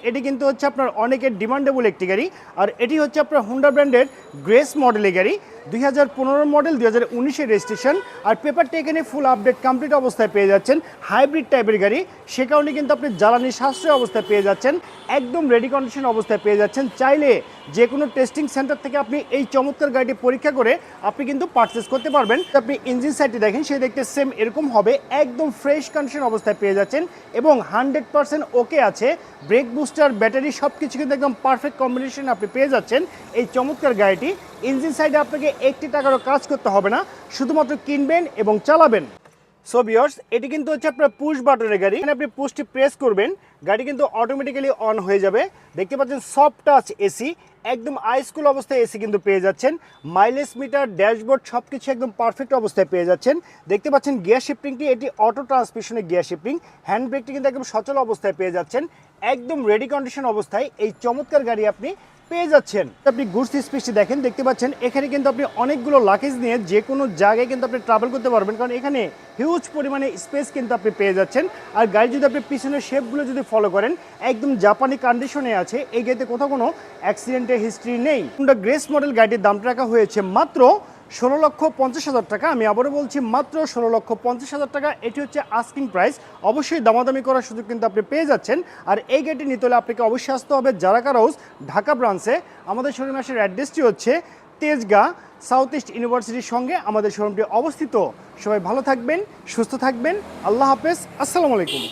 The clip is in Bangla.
এটি কিন্তু হচ্ছে আপনার অনেকের ডিমান্ডেবল একটি গাড়ি, আর এটি হচ্ছে আপনার হোন্ডা ব্র্যান্ডের গ্রেস মডেলের গাড়ি, 2015 মডেল, 2019-এর রেজিস্ট্রেশন। আর পেপারটা এখানে ফুল আপডেট কমপ্লিট অবস্থায় পেয়ে যাচ্ছেন। হাইব্রিড টাইপের গাড়ি, সে কারণে কিন্তু আপনি জ্বালানি সাশ্রয় অবস্থায় পেয়ে যাচ্ছেন, একদম রেডি কন্ডিশন অবস্থায় পেয়ে যাচ্ছেন। চাইলে যে কোনো টেস্টিং সেন্টার থেকে আপনি এই চমৎকার গাড়িটি পরীক্ষা করে আপনি কিন্তু পারচেস করতে পারবেন। আপনি ইঞ্জিন সাইডটি দেখেন, সেই দেখতে সেম এরকম হবে, একদম ফ্রেশ কন্ডিশন অবস্থায় পেয়ে যাচ্ছেন এবং 100% ওকে আছে। ব্রেক বুস্টার, ব্যাটারি সব কিছু কিন্তু একদম পারফেক্ট কম্বিনেশন আপনি পেয়ে যাচ্ছেন এই চমৎকার গাড়িটি। ইঞ্জিন সাইডে আপনাকে 1 টাকারও কাজ করতে হবে না, শুধুমাত্র কিনবেন এবং চালাবেন। সো ভিউয়ার্স, এটি কিন্তু হচ্ছে আপনার পুশ বাটনের গাড়ি। এখানে আপনি পুশটি প্রেস করবেন, গাড়ি কিন্তু অটোমেটিক্যালি অন হয়ে যাবে। দেখতে পাচ্ছেন সফট টাচ এসি, একদম আইসকুল অবস্থায় এসি কিন্তু পেয়ে যাচ্ছেন। মাইলেজ মিটার, ড্যাশবোর্ড সব কিছু একদম পারফেক্ট অবস্থায় পেয়ে যাচ্ছেন। দেখতে পাচ্ছেন গিয়ার শিফটিংটি, এটি অটো ট্রান্সমিশনের গিয়ার শিফটিং। হ্যান্ড ব্রেকটি কিন্তু একদম সচল অবস্থায় পেয়ে যাচ্ছেন। একদম রেডি কন্ডিশন অবস্থায় এই চমৎকার গাড়ি আপনি পেয়ে যাচ্ছেন। আপনি গুডস স্পেসটি দেখেন, দেখতে পাচ্ছেন এখানে কিন্তু আপনি অনেকগুলো লাগেজ নিয়ে যে কোনো জায়গায় কিন্তু আপনি ট্রাভেল করতে পারবেন, কারণ এখানে হিউজ পরিমাণে স্পেস কিন্তু আপনি পেয়ে যাচ্ছেন। আর গাড়ি যদি আপনি পিছনের শেপগুলো যদি ফলো করেন, একদম জাপানি কন্ডিশনে আছে। এই গাড়িতে কোথাও কোনো অ্যাক্সিডেন্টের হিস্ট্রি নেই। হোন্ডা গ্রেস মডেল গাড়িটির দামটা রাখা হয়েছে মাত্র 16,50,000 টাকা। আমি আবারও বলছি, মাত্র 16,50,000 টাকা। এটি হচ্ছে আস্কিং প্রাইস। অবশ্যই দামাদামি করার সুযোগ কিন্তু আপনি পেয়ে যাচ্ছেন। আর এই গাড়িটি নিতে হলে আপনাকে অবশ্যই আসতে হবে জারাকা হাউস, ঢাকা ব্রাঞ্চে। আমাদের শোরুম আসার অ্যাড্রেসটি হচ্ছে তেজগাঁ, সাউথ ইস্ট ইউনিভার্সিটির সঙ্গে আমাদের শোরুমটি অবস্থিত। সবাই ভালো থাকবেন, সুস্থ থাকবেন। আল্লাহ হাফেজ, আসসালামু আলাইকুম।